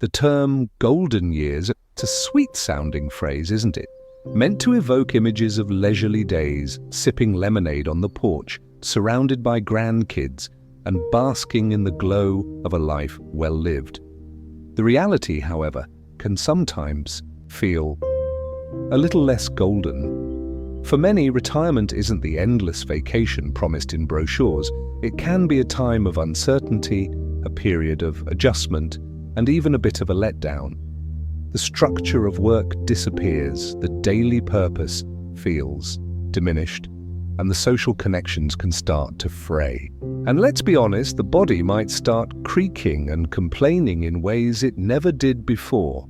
The term golden years, it's a sweet-sounding phrase, isn't it? Meant to evoke images of leisurely days, sipping lemonade on the porch, surrounded by grandkids, and basking in the glow of a life well lived. The reality, however, can sometimes feel a little less golden. For many, retirement isn't the endless vacation promised in brochures. It can be a time of uncertainty, a period of adjustment, and even a bit of a letdown. The structure of work disappears, the daily purpose feels diminished, and the social connections can start to fray. And let's be honest, the body might start creaking and complaining in ways it never did before.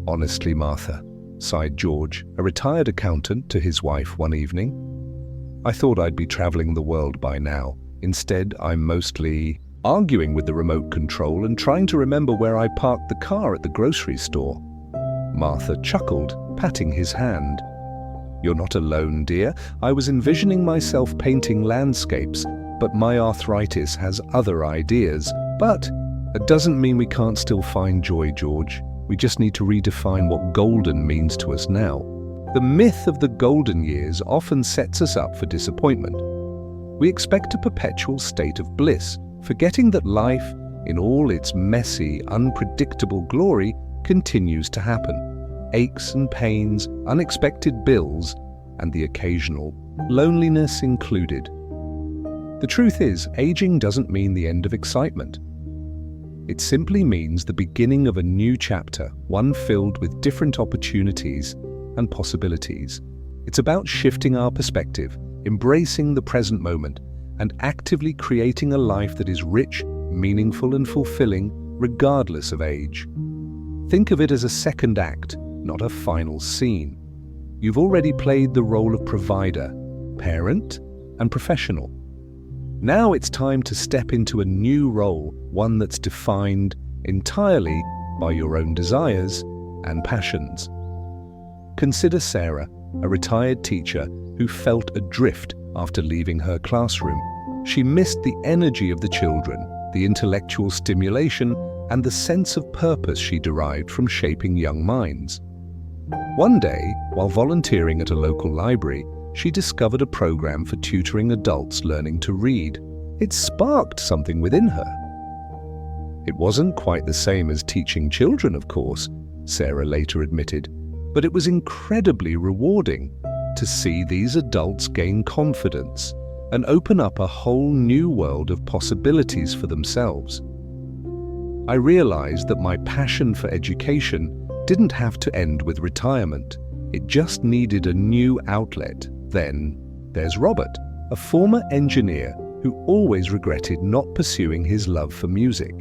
"Honestly, Martha," sighed George, a retired accountant, to his wife one evening, "I thought I'd be traveling the world by now. Instead, I'm mostly arguing with the remote control and trying to remember where I parked the car at the grocery store." Martha chuckled, patting his hand. "You're not alone, dear. I was envisioning myself painting landscapes, but my arthritis has other ideas. But it doesn't mean we can't still find joy, George. We just need to redefine what golden means to us now." The myth of the golden years often sets us up for disappointment. We expect a perpetual state of bliss, forgetting that life, in all its messy, unpredictable glory, continues to happen. Aches and pains, unexpected bills, and the occasional loneliness included. The truth is, aging doesn't mean the end of excitement. It simply means the beginning of a new chapter, one filled with different opportunities and possibilities. It's about shifting our perspective, embracing the present moment, and actively creating a life that is rich, meaningful, and fulfilling, regardless of age. Think of it as a second act, not a final scene. You've already played the role of provider, parent, and professional. Now it's time to step into a new role, one that's defined entirely by your own desires and passions. Consider Sarah, a retired teacher who felt adrift after leaving her classroom. She missed the energy of the children, the intellectual stimulation, and the sense of purpose she derived from shaping young minds. One day, while volunteering at a local library, she discovered a program for tutoring adults learning to read. It sparked something within her. It wasn't quite the same as teaching children, of course, Sarah later admitted, but it was incredibly rewarding to see these adults gain confidence and open up a whole new world of possibilities for themselves. I realized that my passion for education didn't have to end with retirement. It just needed a new outlet. Then there's Robert, a former engineer who always regretted not pursuing his love for music.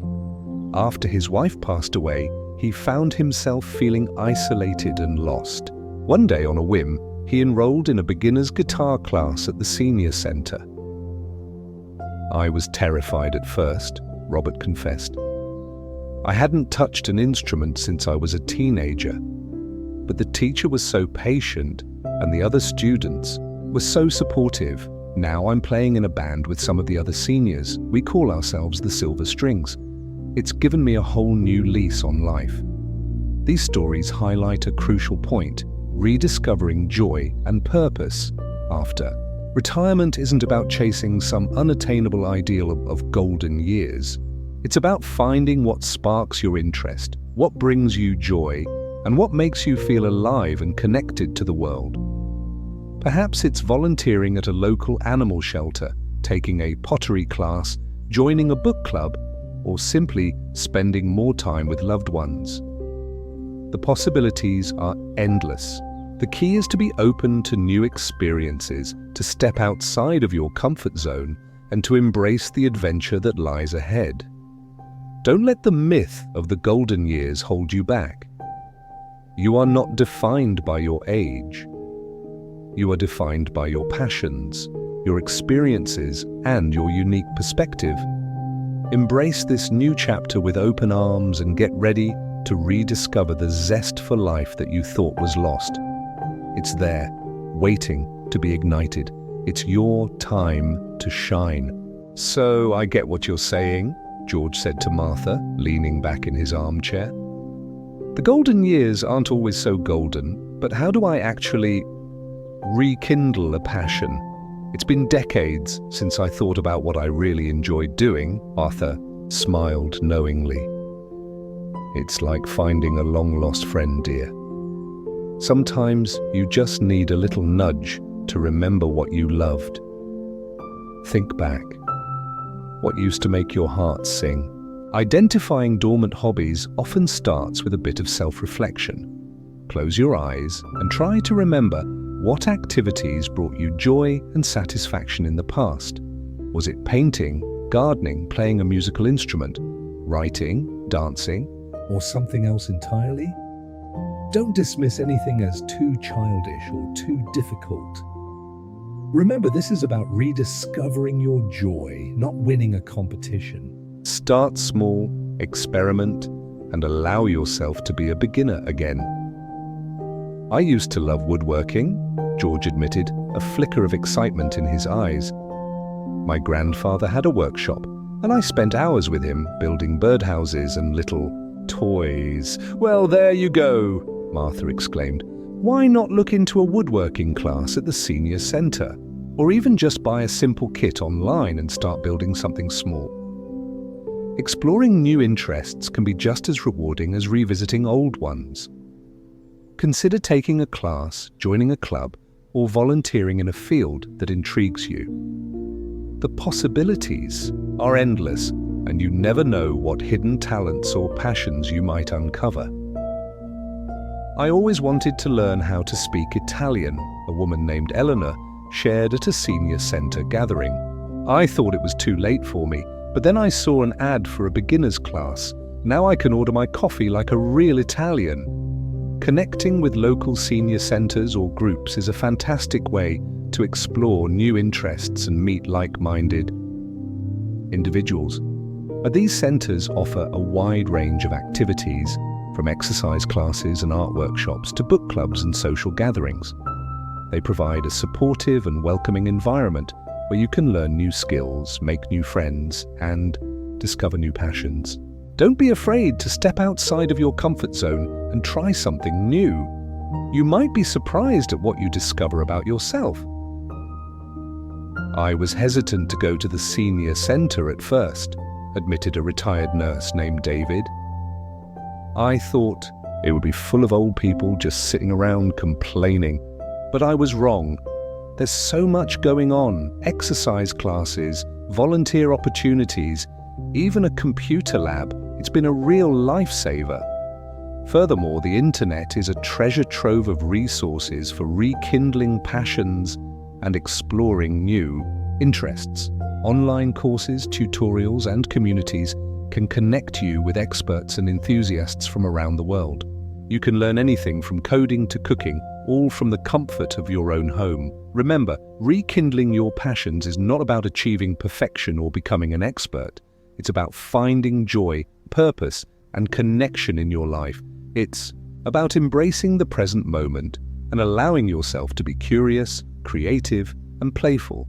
After his wife passed away, he found himself feeling isolated and lost. One day, on a whim, he enrolled in a beginner's guitar class at the senior center. "I was terrified at first," Robert confessed. "I hadn't touched an instrument since I was a teenager. But the teacher was so patient, and the other students were so supportive. Now I'm playing in a band with some of the other seniors. We call ourselves the Silver Strings. It's given me a whole new lease on life." These stories highlight a crucial point: rediscovering joy and purpose after. Retirement isn't about chasing some unattainable ideal of golden years. It's about finding what sparks your interest, what brings you joy, and what makes you feel alive and connected to the world. Perhaps it's volunteering at a local animal shelter, taking a pottery class, joining a book club, or simply spending more time with loved ones. The possibilities are endless. The key is to be open to new experiences, to step outside of your comfort zone, and to embrace the adventure that lies ahead. Don't let the myth of the golden years hold you back. You are not defined by your age. You are defined by your passions, your experiences, and your unique perspective. Embrace this new chapter with open arms and get ready to rediscover the zest for life that you thought was lost. It's there, waiting to be ignited. It's your time to shine. So I get what you're saying. George said to Martha, leaning back in his armchair. The golden years aren't always so golden, but how do I actually rekindle a passion? It's been decades since I thought about what I really enjoyed doing. Martha smiled knowingly. It's like finding a long-lost friend, dear. Sometimes you just need a little nudge to remember what you loved. Think back. What used to make your heart sing? Identifying dormant hobbies often starts with a bit of self-reflection. Close your eyes and try to remember what activities brought you joy and satisfaction in the past. Was it painting, gardening, playing a musical instrument, writing, dancing, or something else entirely? Don't dismiss anything as too childish or too difficult. Remember, this is about rediscovering your joy, not winning a competition. Start small, experiment, and allow yourself to be a beginner again. I used to love woodworking, George admitted, a flicker of excitement in his eyes. My grandfather had a workshop, and I spent hours with him building birdhouses and little toys. Well, there you go, Martha exclaimed. Why not look into a woodworking class at the senior centre? Or even just buy a simple kit online and start building something small. Exploring new interests can be just as rewarding as revisiting old ones. Consider taking a class, joining a club, or volunteering in a field that intrigues you. The possibilities are endless, and you never know what hidden talents or passions you might uncover. I always wanted to learn how to speak Italian, a woman named Eleanor shared at a senior centre gathering. I thought it was too late for me, but then I saw an ad for a beginner's class. Now I can order my coffee like a real Italian. Connecting with local senior centres or groups is a fantastic way to explore new interests and meet like-minded individuals. But these centres offer a wide range of activities, from exercise classes and art workshops to book clubs and social gatherings. They provide a supportive and welcoming environment where you can learn new skills, make new friends, and discover new passions. Don't be afraid to step outside of your comfort zone and try something new. You might be surprised at what you discover about yourself. I was hesitant to go to the senior centre at first, admitted a retired nurse named David. I thought it would be full of old people just sitting around complaining, but I was wrong. There's so much going on: exercise classes, volunteer opportunities, even a computer lab. It's been a real lifesaver. Furthermore, the internet is a treasure trove of resources for rekindling passions and exploring new interests. Online courses, tutorials, and communities can connect you with experts and enthusiasts from around the world. You can learn anything from coding to cooking, all from the comfort of your own home. Remember, rekindling your passions is not about achieving perfection or becoming an expert. It's about finding joy, purpose, and connection in your life. It's about embracing the present moment and allowing yourself to be curious, creative, and playful.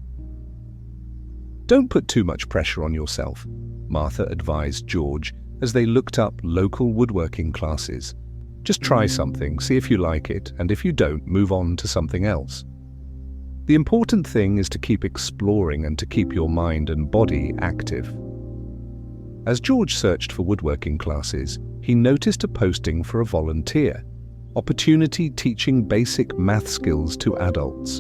Don't put too much pressure on yourself, Martha advised George as they looked up local woodworking classes. Just try something, see if you like it, and if you don't, move on to something else. The important thing is to keep exploring and to keep your mind and body active. As George searched for woodworking classes, he noticed a posting for a volunteer, opportunity teaching basic math skills to adults.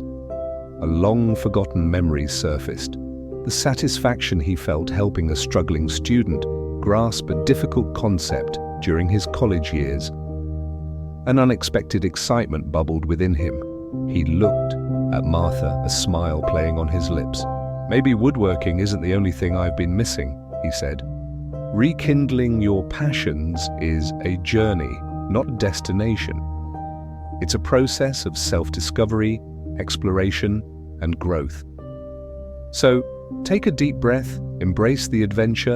A long-forgotten memory surfaced. The satisfaction he felt helping a struggling student grasp a difficult concept during his college years. An unexpected excitement bubbled within him. He looked at Martha, a smile playing on his lips. Maybe woodworking isn't the only thing I've been missing, he said. Rekindling your passions is a journey, not a destination. It's a process of self-discovery, exploration, and growth. So, take a deep breath, embrace the adventure,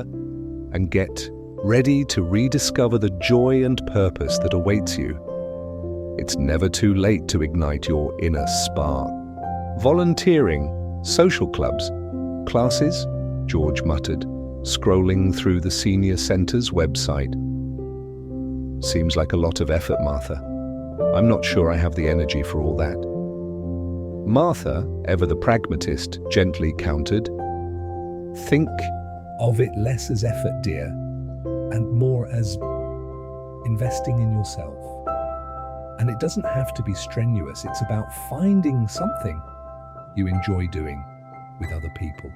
and get ready to rediscover the joy and purpose that awaits you. It's never too late to ignite your inner spark. Volunteering, social clubs, classes, George muttered. scrolling through the senior center's website. Seems like a lot of effort, Martha. I'm not sure I have the energy for all that. Martha, ever the pragmatist, gently countered, "Think of it less as effort, dear, and more as investing in yourself. And it doesn't have to be strenuous. It's about finding something you enjoy doing with other people."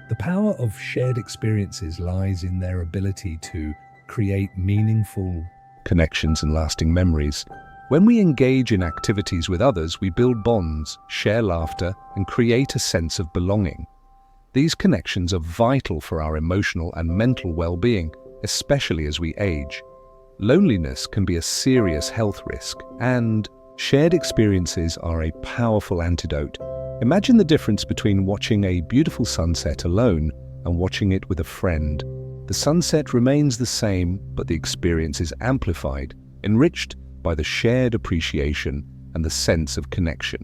The power of shared experiences lies in their ability to create meaningful connections and lasting memories. When we engage in activities with others, we build bonds, share laughter, and create a sense of belonging. These connections are vital for our emotional and mental well-being, especially as we age. Loneliness can be a serious health risk, and shared experiences are a powerful antidote. Imagine the difference between watching a beautiful sunset alone and watching it with a friend. The sunset remains the same, but the experience is amplified, enriched by the shared appreciation and the sense of connection.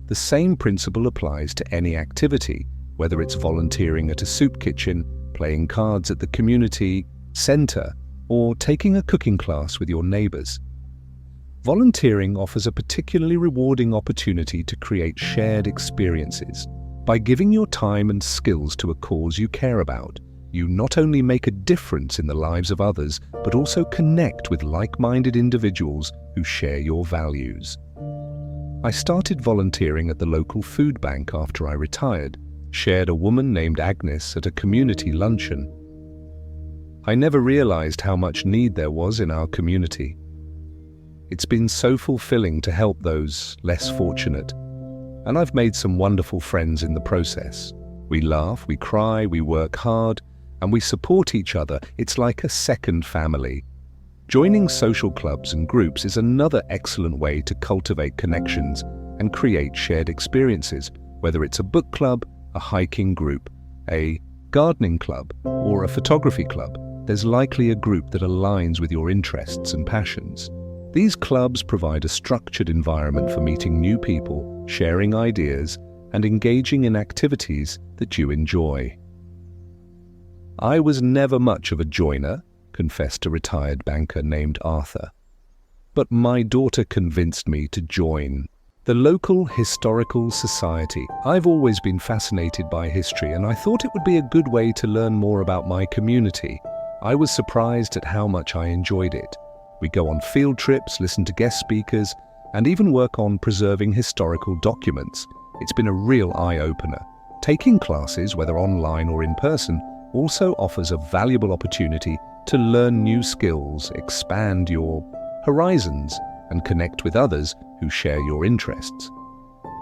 The same principle applies to any activity, whether it's volunteering at a soup kitchen, playing cards at the community center, or taking a cooking class with your neighbors. Volunteering offers a particularly rewarding opportunity to create shared experiences. By giving your time and skills to a cause you care about, you not only make a difference in the lives of others, but also connect with like-minded individuals who share your values. I started volunteering at the local food bank after I retired, shared a woman named Agnes at a community luncheon. I never realized how much need there was in our community. It's been so fulfilling to help those less fortunate, and I've made some wonderful friends in the process. We laugh, we cry, we work hard, and we support each other. It's like a second family. Joining social clubs and groups is another excellent way to cultivate connections and create shared experiences, whether it's a book club, a hiking group, a gardening club, or a photography club. There's likely a group that aligns with your interests and passions. These clubs provide a structured environment for meeting new people, sharing ideas, and engaging in activities that you enjoy. I was never much of a joiner, confessed a retired banker named Arthur. But my daughter convinced me to join. The local historical society. I've always been fascinated by history, and I thought it would be a good way to learn more about my community. I was surprised at how much I enjoyed it. We go on field trips, listen to guest speakers, and even work on preserving historical documents. It's been a real eye-opener. Taking classes, whether online or in person, also offers a valuable opportunity to learn new skills, expand your horizons, and connect with others who share your interests.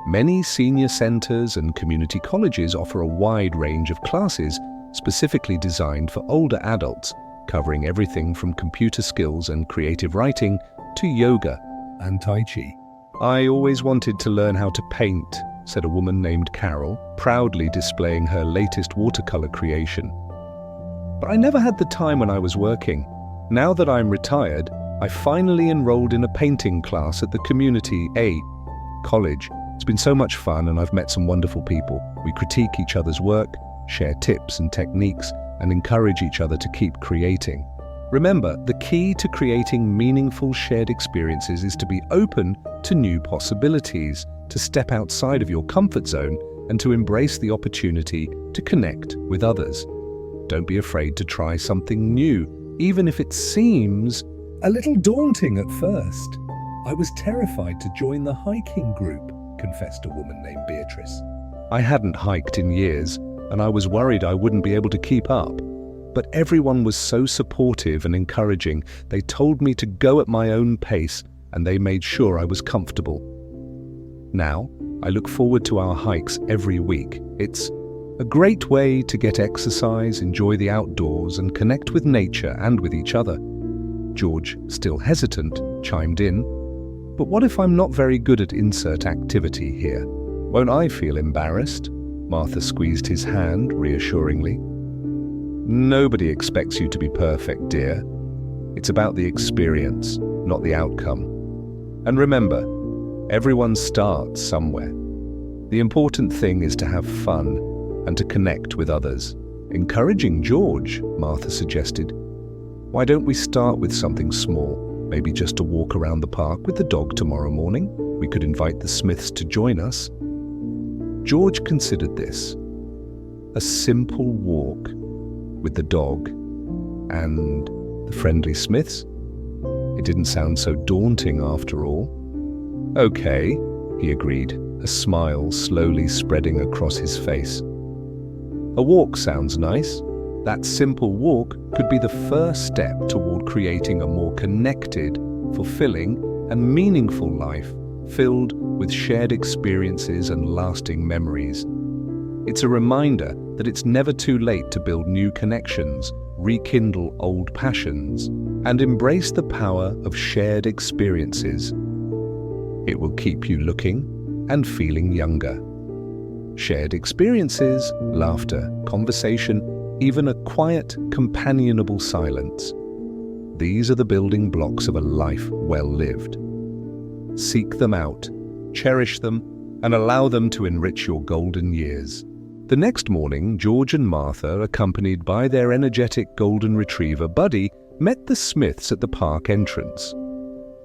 Many senior centers and community colleges offer a wide range of classes specifically designed for older adults, covering everything from computer skills and creative writing to yoga and Tai Chi. "I always wanted to learn how to paint," said a woman named Carol, proudly displaying her latest watercolor creation. "But I never had the time when I was working. Now that I'm retired, I finally enrolled in a painting class at the Community A college. It's been so much fun, and I've met some wonderful people. We critique each other's work, share tips and techniques, and encourage each other to keep creating." Remember, the key to creating meaningful shared experiences is to be open to new possibilities, to step outside of your comfort zone, and to embrace the opportunity to connect with others. Don't be afraid to try something new, even if it seems a little daunting at first. "I was terrified to join the hiking group," confessed a woman named Beatrice. "I hadn't hiked in years, and I was worried I wouldn't be able to keep up. But everyone was so supportive and encouraging. They told me to go at my own pace, and they made sure I was comfortable. Now, I look forward to our hikes every week. It's a great way to get exercise, enjoy the outdoors, and connect with nature and with each other." George, still hesitant, chimed in, "But what if I'm not very good at insert activity here? Won't I feel embarrassed?" Martha squeezed his hand reassuringly. "Nobody expects you to be perfect, dear. It's about the experience, not the outcome. And remember, everyone starts somewhere. The important thing is to have fun and to connect with others. Encouraging George, Martha suggested. Why don't we start with something small? Maybe just a walk around the park with the dog tomorrow morning? We could invite the Smiths to join us. George considered this. A simple walk with the dog and the friendly Smiths? It didn't sound so daunting after all. Okay, he agreed, a smile slowly spreading across his face. A walk sounds nice. That simple walk could be the first step toward creating a more connected, fulfilling, and meaningful life filled with shared experiences and lasting memories. It's a reminder that it's never too late to build new connections, rekindle old passions, and embrace the power of shared experiences. It will keep you looking and feeling younger. Shared experiences, laughter, conversation, even a quiet, companionable silence. These are the building blocks of a life well lived. Seek them out, cherish them, and allow them to enrich your golden years. The next morning, George and Martha, accompanied by their energetic golden retriever Buddy, met the Smiths at the park entrance.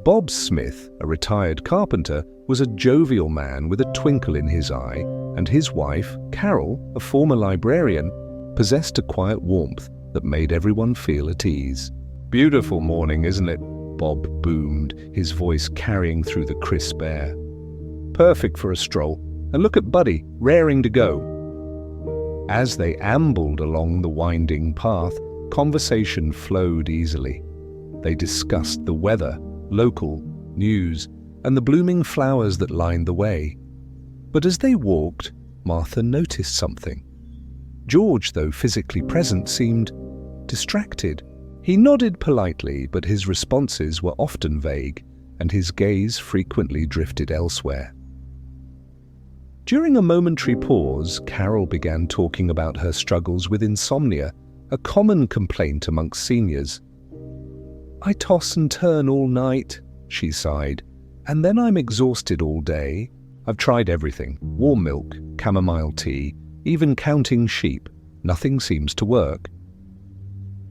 Bob Smith, a retired carpenter, was a jovial man with a twinkle in his eye, and his wife, Carol, a former librarian, possessed a quiet warmth that made everyone feel at ease. "Beautiful morning, isn't it?" Bob boomed, his voice carrying through the crisp air. "Perfect for a stroll. And look at Buddy, raring to go." As they ambled along the winding path, conversation flowed easily. They discussed the weather, local news, and the blooming flowers that lined the way. But as they walked, Martha noticed something. George, though physically present, seemed distracted. He nodded politely, but his responses were often vague, and his gaze frequently drifted elsewhere. During a momentary pause, Carol began talking about her struggles with insomnia, a common complaint amongst seniors. "I toss and turn all night," she sighed, "and then I'm exhausted all day. I've tried everything, warm milk, chamomile tea, even counting sheep. Nothing seems to work."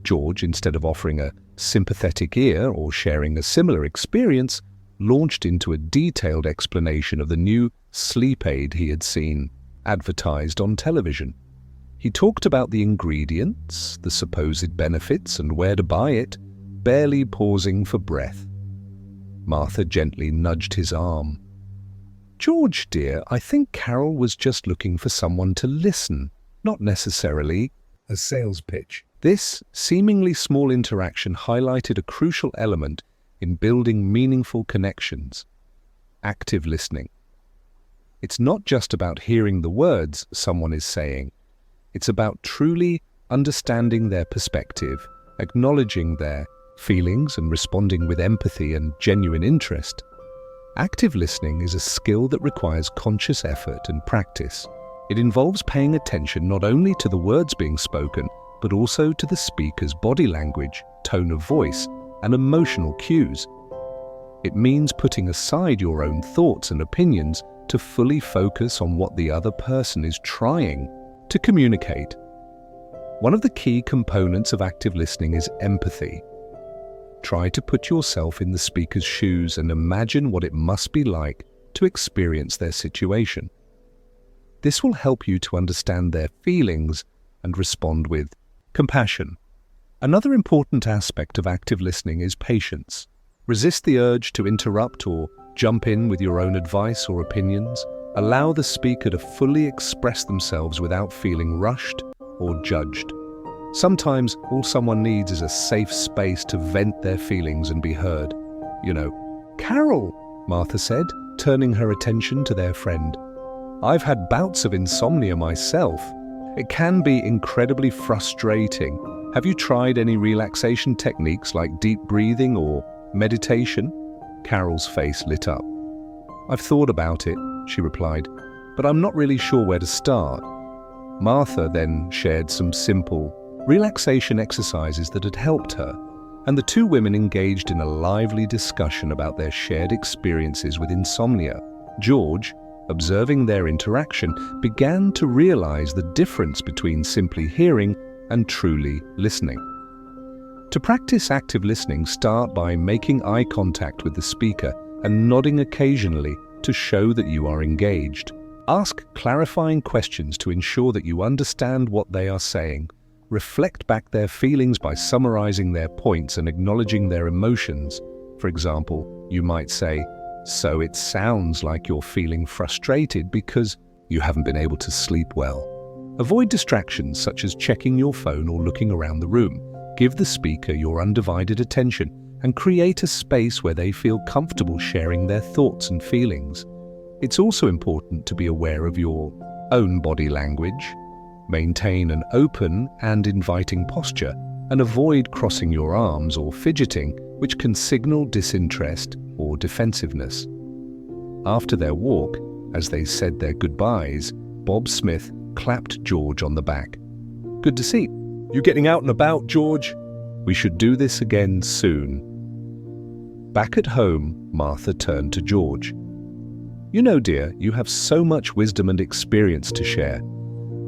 George, instead of offering a sympathetic ear or sharing a similar experience, launched into a detailed explanation of the new sleep aid he had seen advertised on television. He talked about the ingredients, the supposed benefits, and where to buy it, barely pausing for breath. Martha gently nudged his arm. "George, dear, I think Carol was just looking for someone to listen, not necessarily a sales pitch." This seemingly small interaction highlighted a crucial element in building meaningful connections: active listening. It's not just about hearing the words someone is saying. It's about truly understanding their perspective, acknowledging their feelings, and responding with empathy and genuine interest. Active listening is a skill that requires conscious effort and practice. It involves paying attention not only to the words being spoken, but also to the speaker's body language, tone of voice, and emotional cues. It means putting aside your own thoughts and opinions to fully focus on what the other person is trying to communicate. One of the key components of active listening is empathy. Try to put yourself in the speaker's shoes and imagine what it must be like to experience their situation. This will help you to understand their feelings and respond with compassion. Another important aspect of active listening is patience. Resist the urge to interrupt or jump in with your own advice or opinions. Allow the speaker to fully express themselves without feeling rushed or judged. Sometimes all someone needs is a safe space to vent their feelings and be heard. "Carol," Martha said, turning her attention to their friend. "I've had bouts of insomnia myself. It can be incredibly frustrating. Have you tried any relaxation techniques like deep breathing or meditation?" Carol's face lit up. "I've thought about it," she replied, "but I'm not really sure where to start." Martha then shared some simple relaxation exercises that had helped her, and the two women engaged in a lively discussion about their shared experiences with insomnia. George, observing their interaction, began to realize the difference between simply hearing and truly listening. To practice active listening, start by making eye contact with the speaker and nodding occasionally to show that you are engaged. Ask clarifying questions to ensure that you understand what they are saying. Reflect back their feelings by summarizing their points and acknowledging their emotions. For example, you might say, "So it sounds like you're feeling frustrated because you haven't been able to sleep well." Avoid distractions such as checking your phone or looking around the room. Give the speaker your undivided attention and create a space where they feel comfortable sharing their thoughts and feelings. It's also important to be aware of your own body language. Maintain an open and inviting posture and avoid crossing your arms or fidgeting, which can signal disinterest or defensiveness. After their walk, as they said their goodbyes, Bob Smith clapped George on the back. "Good to see you getting out and about, George. We should do this again soon." Back at home, Martha turned to George. "You know, dear, you have so much wisdom and experience to share,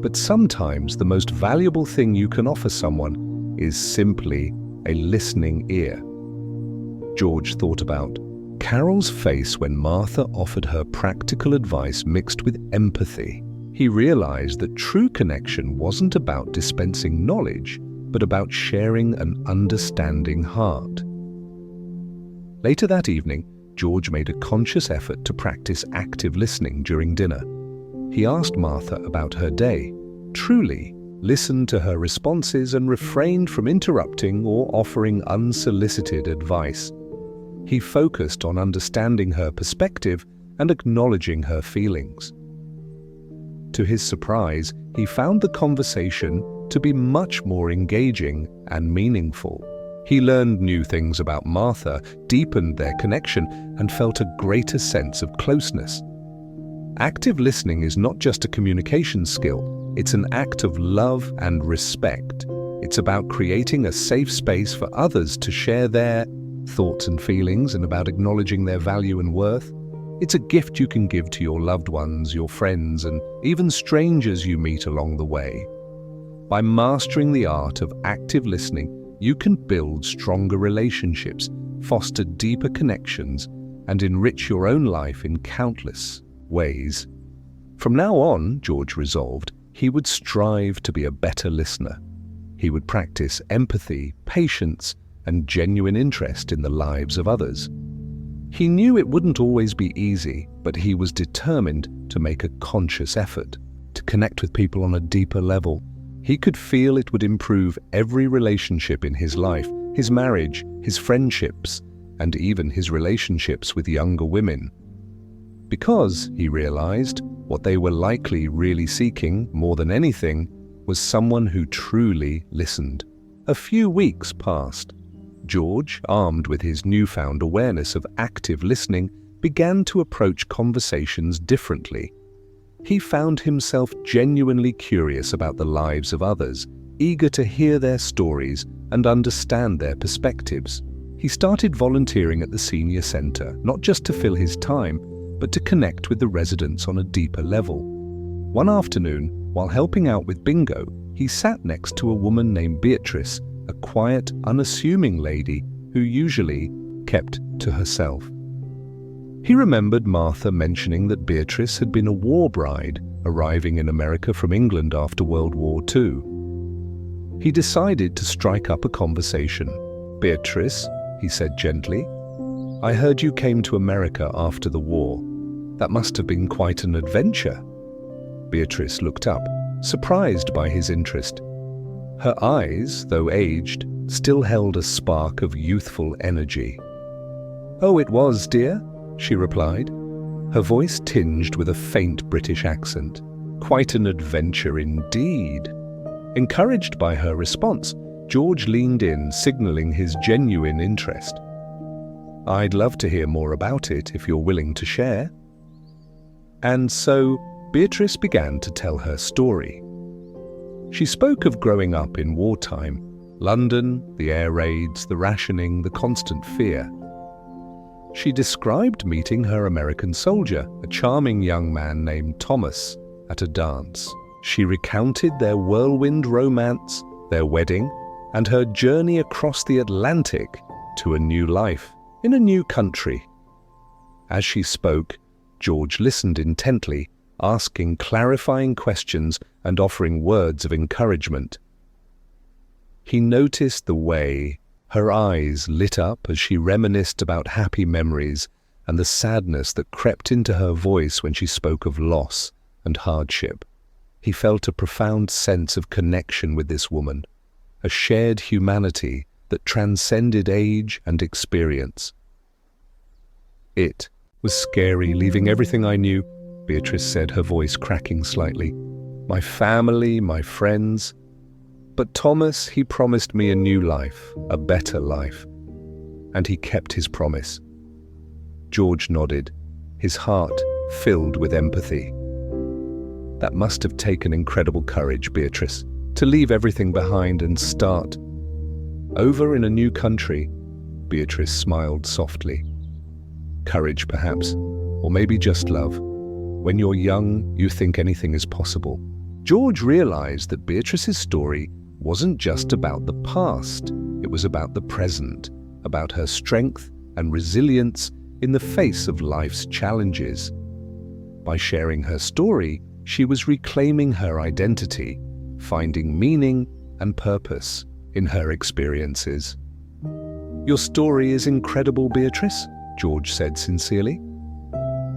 but sometimes the most valuable thing you can offer someone is simply a listening ear." George thought about Carol's face when Martha offered her practical advice mixed with empathy. He realized that true connection wasn't about dispensing knowledge, but about sharing an understanding heart. Later that evening, George made a conscious effort to practice active listening during dinner. He asked Martha about her day, truly listened to her responses and refrained from interrupting or offering unsolicited advice. He focused on understanding her perspective and acknowledging her feelings. To his surprise, he found the conversation to be much more engaging and meaningful. He learned new things about Martha, deepened their connection, and felt a greater sense of closeness. Active listening is not just a communication skill, it's an act of love and respect. It's about creating a safe space for others to share their thoughts and feelings and about acknowledging their value and worth. It's a gift you can give to your loved ones, your friends, and even strangers you meet along the way. By mastering the art of active listening, you can build stronger relationships, foster deeper connections, and enrich your own life in countless ways. From now on, George resolved, he would strive to be a better listener. He would practice empathy, patience, and genuine interest in the lives of others. He knew it wouldn't always be easy, but he was determined to make a conscious effort to connect with people on a deeper level. He could feel it would improve every relationship in his life, his marriage, his friendships, and even his relationships with younger women. Because, he realized, what they were likely really seeking, more than anything, was someone who truly listened. A few weeks passed. George, armed with his newfound awareness of active listening, began to approach conversations differently. He found himself genuinely curious about the lives of others, eager to hear their stories and understand their perspectives. He started volunteering at the senior center, not just to fill his time, but to connect with the residents on a deeper level. One afternoon, while helping out with bingo, he sat next to a woman named Beatrice, a quiet, unassuming lady who usually kept to herself. He remembered Martha mentioning that Beatrice had been a war bride, arriving in America from England after World War II. He decided to strike up a conversation. "Beatrice," he said gently, "I heard you came to America after the war. That must have been quite an adventure." Beatrice looked up, surprised by his interest. Her eyes, though aged, still held a spark of youthful energy. "Oh, it was, dear," she replied, her voice tinged with a faint British accent. "Quite an adventure indeed." Encouraged by her response, George leaned in, signaling his genuine interest. "I'd love to hear more about it if you're willing to share." And so Beatrice began to tell her story. She spoke of growing up in wartime, London, the air raids, the rationing, the constant fear. She described meeting her American soldier, a charming young man named Thomas, at a dance. She recounted their whirlwind romance, their wedding, and her journey across the Atlantic to a new life in a new country. As she spoke, George listened intently, asking clarifying questions and offering words of encouragement. He noticed the way her eyes lit up as she reminisced about happy memories and the sadness that crept into her voice when she spoke of loss and hardship. He felt a profound sense of connection with this woman, a shared humanity that transcended age and experience. It was scary leaving everything I knew, Beatrice said, her voice cracking slightly. My family, my friends. But Thomas, he promised me a new life, a better life. And he kept his promise. George nodded, his heart filled with empathy. That must have taken incredible courage, Beatrice, to leave everything behind and start over in a new country. Beatrice smiled softly. Courage, perhaps, or maybe just love. When you're young, you think anything is possible. George realized that Beatrice's story wasn't just about the past. It was about the present, about her strength and resilience in the face of life's challenges. By sharing her story, she was reclaiming her identity, finding meaning and purpose in her experiences. Your story is incredible, Beatrice, George said sincerely.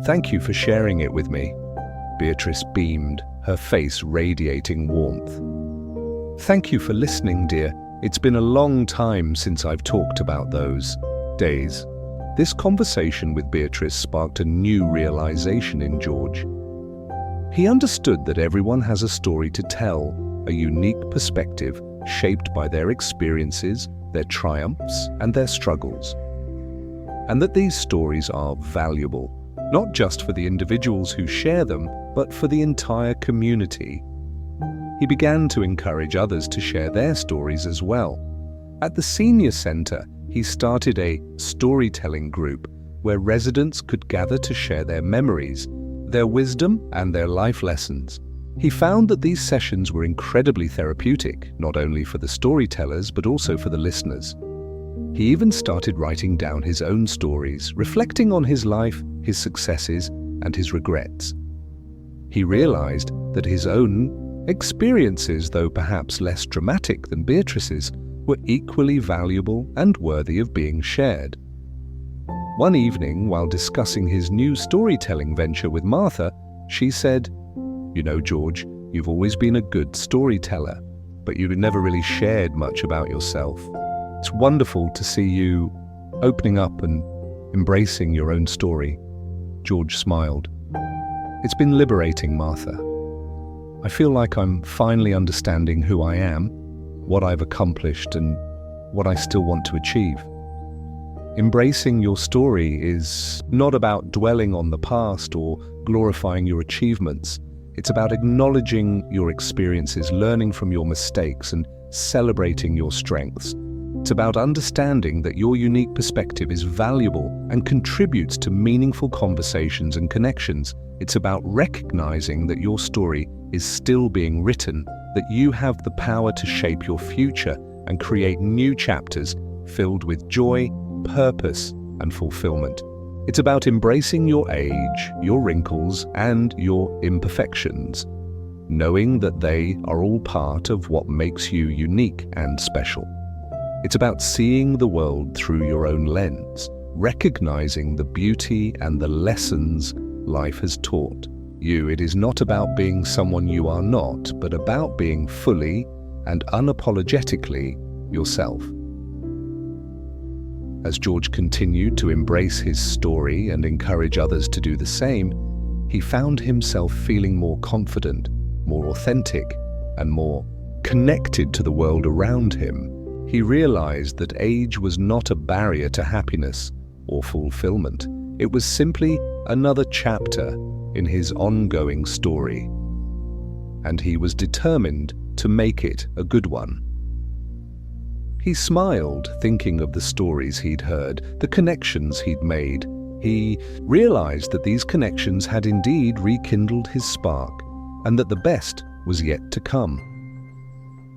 Thank you for sharing it with me. Beatrice beamed, her face radiating warmth. Thank you for listening, dear. It's been a long time since I've talked about those days. This conversation with Beatrice sparked a new realization in George. He understood that everyone has a story to tell, a unique perspective shaped by their experiences, their triumphs, and their struggles. And that these stories are valuable, not just for the individuals who share them, but for the entire community. He began to encourage others to share their stories as well. At the Senior Center, he started a storytelling group where residents could gather to share their memories, their wisdom, and their life lessons. He found that these sessions were incredibly therapeutic, not only for the storytellers, but also for the listeners. He even started writing down his own stories, reflecting on his life, his successes, and his regrets. He realized that his own experiences, though perhaps less dramatic than Beatrice's, were equally valuable and worthy of being shared. One evening, while discussing his new storytelling venture with Martha, she said, "You know, George, you've always been a good storyteller, but you've never really shared much about yourself. It's wonderful to see you opening up and embracing your own story." George smiled. "It's been liberating, Martha. I feel like I'm finally understanding who I am, what I've accomplished, and what I still want to achieve. Embracing your story is not about dwelling on the past or glorifying your achievements. It's about acknowledging your experiences, learning from your mistakes, and celebrating your strengths. It's about understanding that your unique perspective is valuable and contributes to meaningful conversations and connections. It's about recognizing that your story is still being written, that you have the power to shape your future and create new chapters filled with joy, purpose, and fulfillment. It's about embracing your age, your wrinkles, and your imperfections, knowing that they are all part of what makes you unique and special. It's about seeing the world through your own lens, recognizing the beauty and the lessons life has taught you. It is not about being someone you are not, but about being fully and unapologetically yourself. As George continued to embrace his story and encourage others to do the same, he found himself feeling more confident, more authentic, and more connected to the world around him. He realized that age was not a barrier to happiness or fulfillment. It was simply another chapter in his ongoing story, and he was determined to make it a good one. He smiled, thinking of the stories he'd heard, the connections he'd made. He realized that these connections had indeed rekindled his spark, and that the best was yet to come.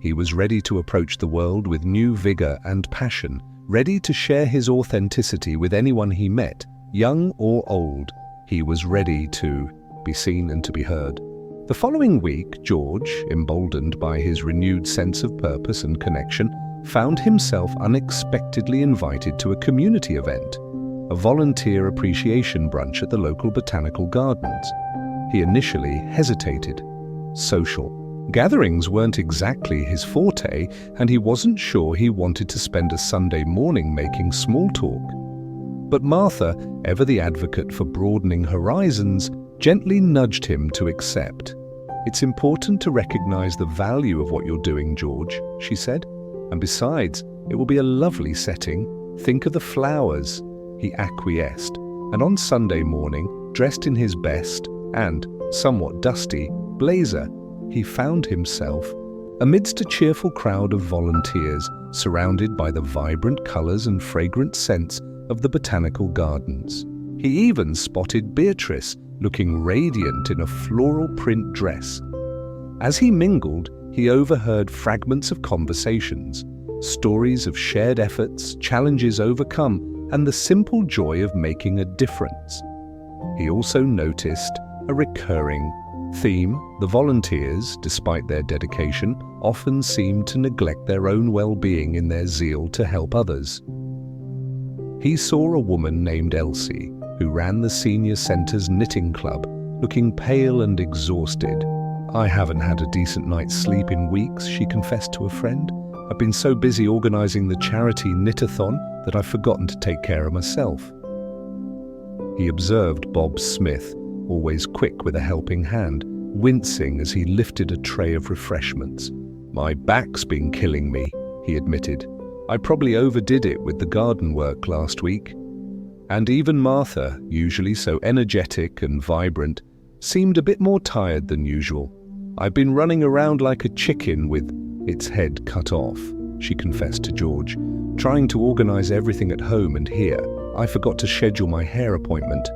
He was ready to approach the world with new vigor and passion, ready to share his authenticity with anyone he met, young or old. He was ready to be seen and to be heard. The following week, George, emboldened by his renewed sense of purpose and connection, found himself unexpectedly invited to a community event, a volunteer appreciation brunch at the local botanical gardens. He initially hesitated. Social gatherings weren't exactly his forte, and he wasn't sure he wanted to spend a Sunday morning making small talk. But Martha, ever the advocate for broadening horizons, gently nudged him to accept. "It's important to recognize the value of what you're doing, George," she said. "And besides, it will be a lovely setting. Think of the flowers." He acquiesced, and on Sunday morning, dressed in his best and, somewhat dusty, blazer, he found himself amidst a cheerful crowd of volunteers, surrounded by the vibrant colors and fragrant scents of the botanical gardens. He even spotted Beatrice, looking radiant in a floral print dress. As he mingled, he overheard fragments of conversations, stories of shared efforts, challenges overcome, and the simple joy of making a difference. He also noticed a recurring theme. The volunteers, despite their dedication, often seemed to neglect their own well-being in their zeal to help others. He saw a woman named Elsie, who ran the senior center's knitting club, looking pale and exhausted. "I haven't had a decent night's sleep in weeks," she confessed to a friend. "I've been so busy organizing the charity knit-a-thon that I've forgotten to take care of myself." He observed Bob Smith, always quick with a helping hand, wincing as he lifted a tray of refreshments. "My back's been killing me," he admitted. "I probably overdid it with the garden work last week." And even Martha, usually so energetic and vibrant, seemed a bit more tired than usual. "I've been running around like a chicken with its head cut off," she confessed to George, "trying to organize everything at home and here. I forgot to schedule my hair appointment."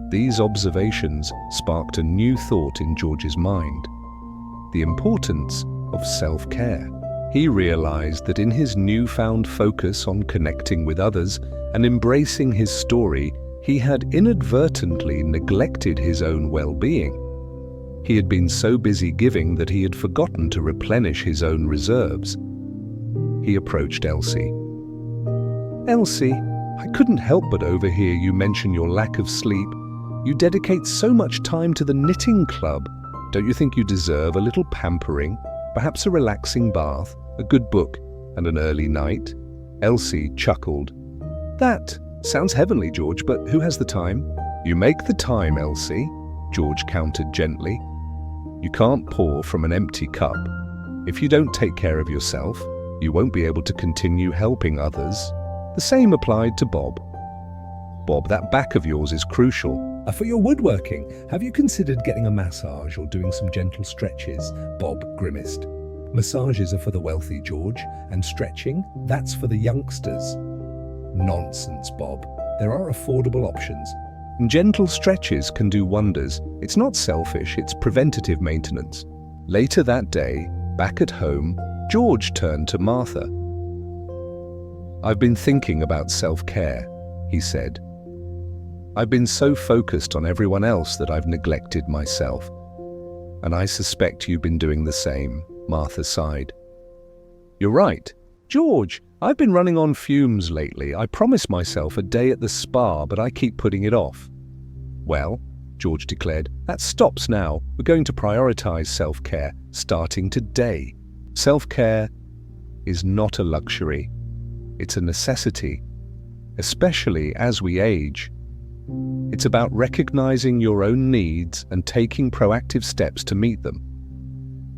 These observations sparked a new thought in George's mind: the importance of self-care. He realized that in his newfound focus on connecting with others and embracing his story, he had inadvertently neglected his own well-being. He had been so busy giving that he had forgotten to replenish his own reserves. He approached Elsie. "Elsie, I couldn't help but overhear you mention your lack of sleep. You dedicate so much time to the knitting club. Don't you think you deserve a little pampering? Perhaps a relaxing bath, a good book, and an early night?" Elsie chuckled. "That sounds heavenly, George, but who has the time?" "You make the time, Elsie," George countered gently. "You can't pour from an empty cup. If you don't take care of yourself, you won't be able to continue helping others." The same applied to Bob. "Bob, that back of yours is crucial." For your woodworking, have you considered getting a massage or doing some gentle stretches?" Bob grimaced. "Massages are for the wealthy, George, and stretching, that's for the youngsters." "Nonsense, Bob. There are affordable options." Gentle stretches can do wonders. It's not selfish, it's preventative maintenance. Later that day, back at home, George turned to Martha. "I've been thinking about self-care," he said. "I've been so focused on everyone else that I've neglected myself. And I suspect you've been doing the same," Martha sighed. "You're right. George, I've been running on fumes lately. I promised myself a day at the spa, but I keep putting it off." "Well," George declared, "that stops now. We're going to prioritize self-care, starting today. Self-care is not a luxury. It's a necessity, especially as we age. It's about recognizing your own needs and taking proactive steps to meet them.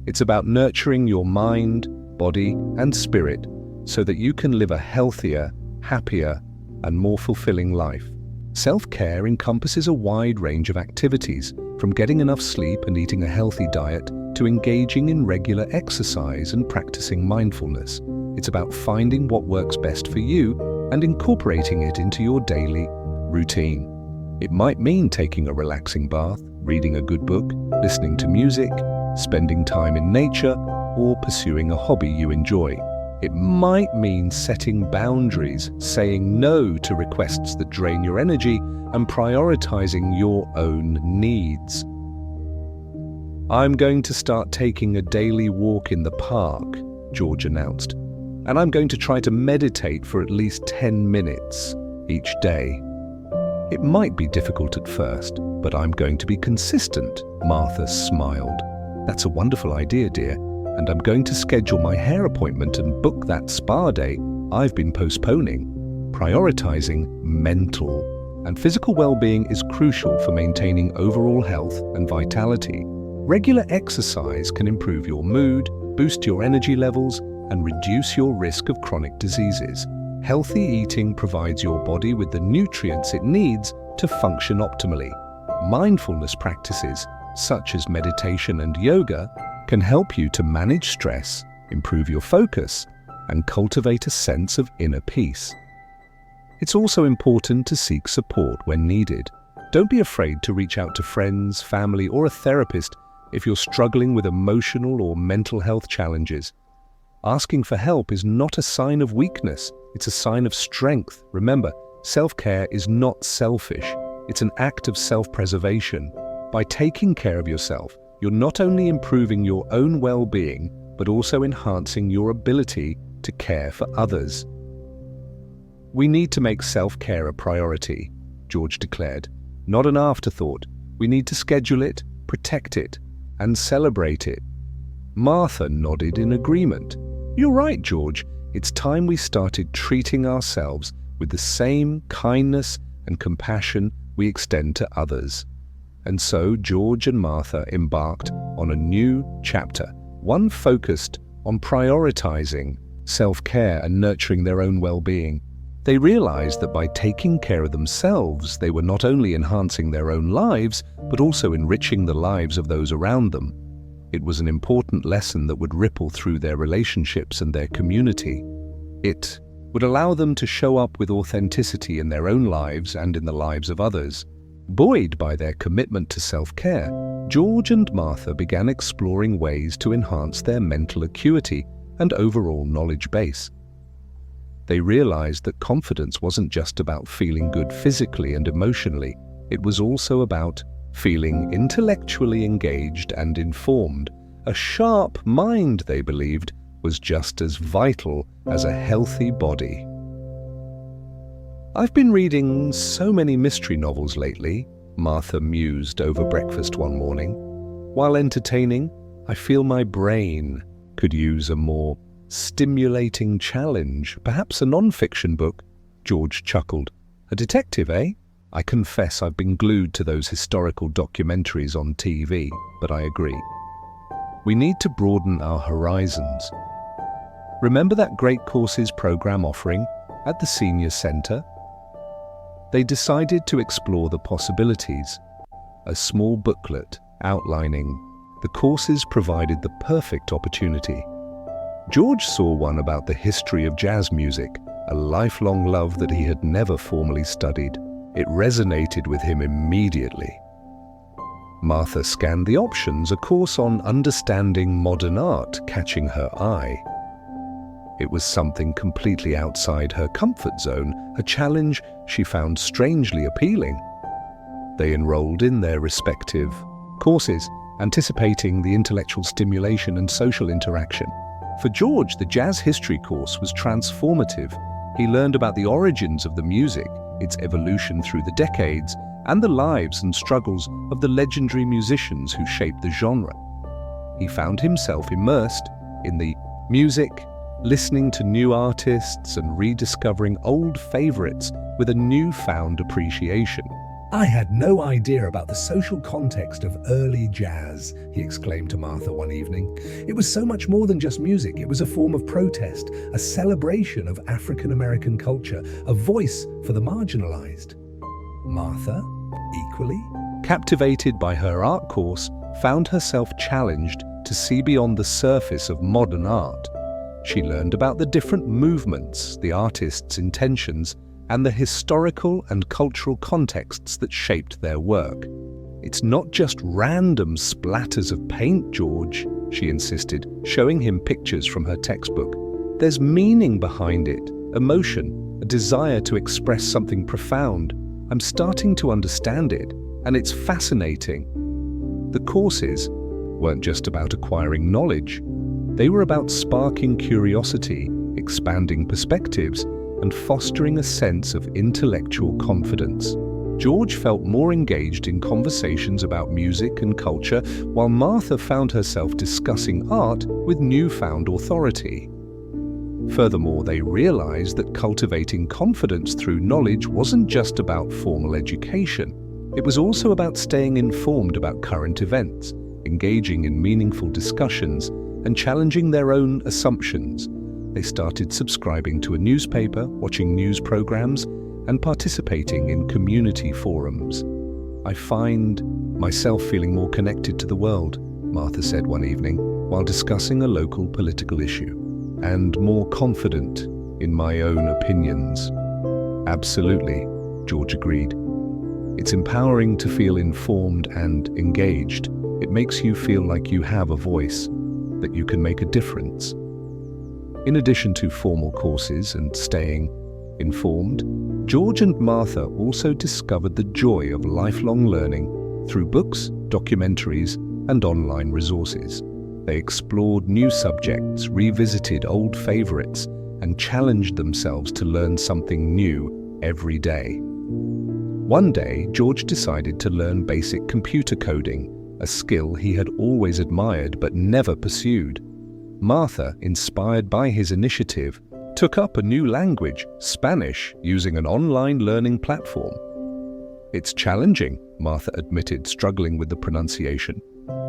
It's about nurturing your mind, body, and spirit so that you can live a healthier, happier, and more fulfilling life." Self-care encompasses a wide range of activities, from getting enough sleep and eating a healthy diet to engaging in regular exercise and practicing mindfulness. It's about finding what works best for you and incorporating it into your daily routine. It might mean taking a relaxing bath, reading a good book, listening to music, spending time in nature, or pursuing a hobby you enjoy. It might mean setting boundaries, saying no to requests that drain your energy, and prioritizing your own needs. "I'm going to start taking a daily walk in the park," George announced, "and I'm going to try to meditate for at least 10 minutes each day. It might be difficult at first, but I'm going to be consistent," Martha smiled. "That's a wonderful idea, dear, and I'm going to schedule my hair appointment and book that spa day I've been postponing." Prioritizing mental and physical well-being is crucial for maintaining overall health and vitality. Regular exercise can improve your mood, boost your energy levels, and reduce your risk of chronic diseases. Healthy eating provides your body with the nutrients it needs to function optimally. Mindfulness practices, such as meditation and yoga, can help you to manage stress, improve your focus, and cultivate a sense of inner peace. It's also important to seek support when needed. Don't be afraid to reach out to friends, family, or a therapist if you're struggling with emotional or mental health challenges. Asking for help is not a sign of weakness, it's a sign of strength. Remember, self-care is not selfish, it's an act of self-preservation. By taking care of yourself, you're not only improving your own well-being, but also enhancing your ability to care for others. "We need to make self-care a priority," George declared. "Not an afterthought. We need to schedule it, protect it, and celebrate it." Martha nodded in agreement. "You're right, George. It's time we started treating ourselves with the same kindness and compassion we extend to others." And so George and Martha embarked on a new chapter, one focused on prioritizing self-care and nurturing their own well-being. They realized that by taking care of themselves, they were not only enhancing their own lives, but also enriching the lives of those around them. It was an important lesson that would ripple through their relationships and their community. It would allow them to show up with authenticity in their own lives and in the lives of others. Buoyed by their commitment to self-care, George and Martha began exploring ways to enhance their mental acuity and overall knowledge base. They realized that confidence wasn't just about feeling good physically and emotionally, it was also about feeling intellectually engaged and informed. A sharp mind, they believed, was just as vital as a healthy body. "I've been reading so many mystery novels lately," Martha mused over breakfast one morning. "While entertaining, I feel my brain could use a more stimulating challenge, perhaps a non-fiction book." George chuckled. "A detective, eh? I confess I've been glued to those historical documentaries on TV, but I agree. We need to broaden our horizons. Remember that great courses program offering at the Senior Center?" They decided to explore the possibilities. A small booklet outlining the courses provided the perfect opportunity. George saw one about the history of jazz music, a lifelong love that he had never formally studied. It resonated with him immediately. Martha scanned the options, a course on understanding modern art catching her eye. It was something completely outside her comfort zone, a challenge she found strangely appealing. They enrolled in their respective courses, anticipating the intellectual stimulation and social interaction. For George, the jazz history course was transformative. He learned about the origins of the music, its evolution through the decades, and the lives and struggles of the legendary musicians who shaped the genre. He found himself immersed in the music, listening to new artists and rediscovering old favorites with a newfound appreciation. "I had no idea about the social context of early jazz," he exclaimed to Martha one evening. "It was so much more than just music. It was a form of protest, a celebration of African American culture, a voice for the marginalized." Martha, equally Captivated by her art course, found herself challenged to see beyond the surface of modern art. She learned about the different movements, the artists' intentions, and the historical and cultural contexts that shaped their work. "It's not just random splatters of paint, George," she insisted, showing him pictures from her textbook. There's meaning behind it, emotion, a desire to express something profound. I'm starting to understand it, and it's fascinating. The courses weren't just about acquiring knowledge. They were about sparking curiosity, expanding perspectives, and fostering a sense of intellectual confidence. George felt more engaged in conversations about music and culture, while Martha found herself discussing art with newfound authority. Furthermore, they realized that cultivating confidence through knowledge wasn't just about formal education. It was also about staying informed about current events, engaging in meaningful discussions, and challenging their own assumptions. They started subscribing to a newspaper, watching news programs, and participating in community forums. I find myself feeling more connected to the world, Martha said one evening, while discussing a local political issue, and more confident in my own opinions. Absolutely, George agreed. It's empowering to feel informed and engaged. It makes you feel like you have a voice, that you can make a difference. In addition to formal courses and staying informed, George and Martha also discovered the joy of lifelong learning through books, documentaries, and online resources. They explored new subjects, revisited old favorites, and challenged themselves to learn something new every day. One day, George decided to learn basic computer coding, a skill he had always admired but never pursued. Martha, inspired by his initiative, took up a new language, Spanish, using an online learning platform. It's challenging, Martha admitted, struggling with the pronunciation.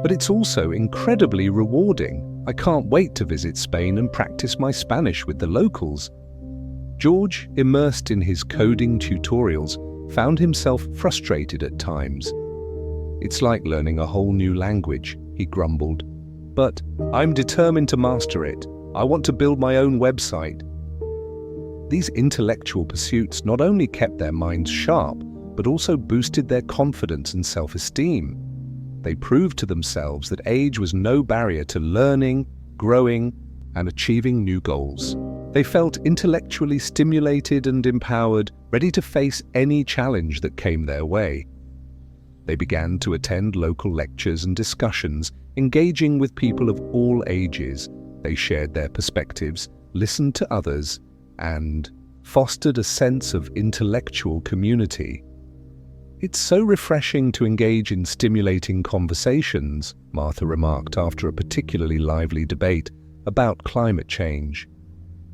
But it's also incredibly rewarding. I can't wait to visit Spain and practice my Spanish with the locals. George, immersed in his coding tutorials, found himself frustrated at times. It's like learning a whole new language, he grumbled. But I'm determined to master it. I want to build my own website. These intellectual pursuits not only kept their minds sharp, but also boosted their confidence and self-esteem. They proved to themselves that age was no barrier to learning, growing, and achieving new goals. They felt intellectually stimulated and empowered, ready to face any challenge that came their way. They began to attend local lectures and discussions, engaging with people of all ages. They shared their perspectives, listened to others, and fostered a sense of intellectual community. It's so refreshing to engage in stimulating conversations, Martha remarked after a particularly lively debate about climate change.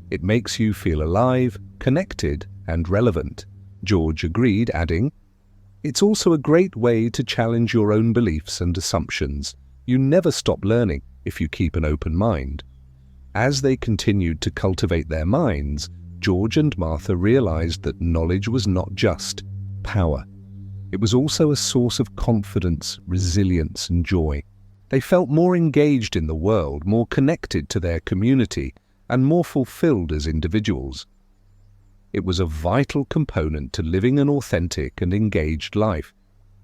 It makes you feel alive, connected, and relevant. George agreed, adding, it's also a great way to challenge your own beliefs and assumptions. You never stop learning if you keep an open mind. As they continued to cultivate their minds, George and Martha realized that knowledge was not just power. It was also a source of confidence, resilience, and joy. They felt more engaged in the world, more connected to their community, and more fulfilled as individuals. It was a vital component to living an authentic and engaged life.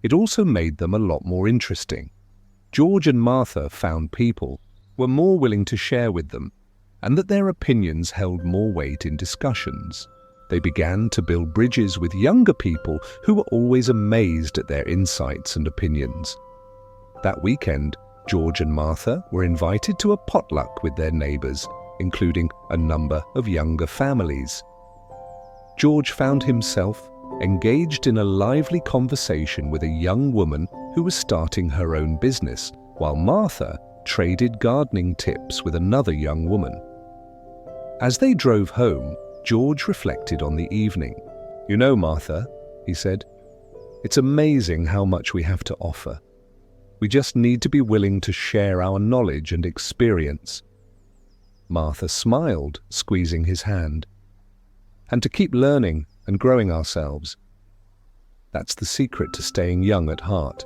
It also made them a lot more interesting. George and Martha found people were more willing to share with them, and that their opinions held more weight in discussions. They began to build bridges with younger people who were always amazed at their insights and opinions. That weekend, George and Martha were invited to a potluck with their neighbors, including a number of younger families. George found himself engaged in a lively conversation with a young woman who was starting her own business, while Martha traded gardening tips with another young woman. As they drove home, George reflected on the evening. You know, Martha, he said, it's amazing how much we have to offer. We just need to be willing to share our knowledge and experience. Martha smiled, squeezing his hand. And to keep learning and growing ourselves. That's the secret to staying young at heart.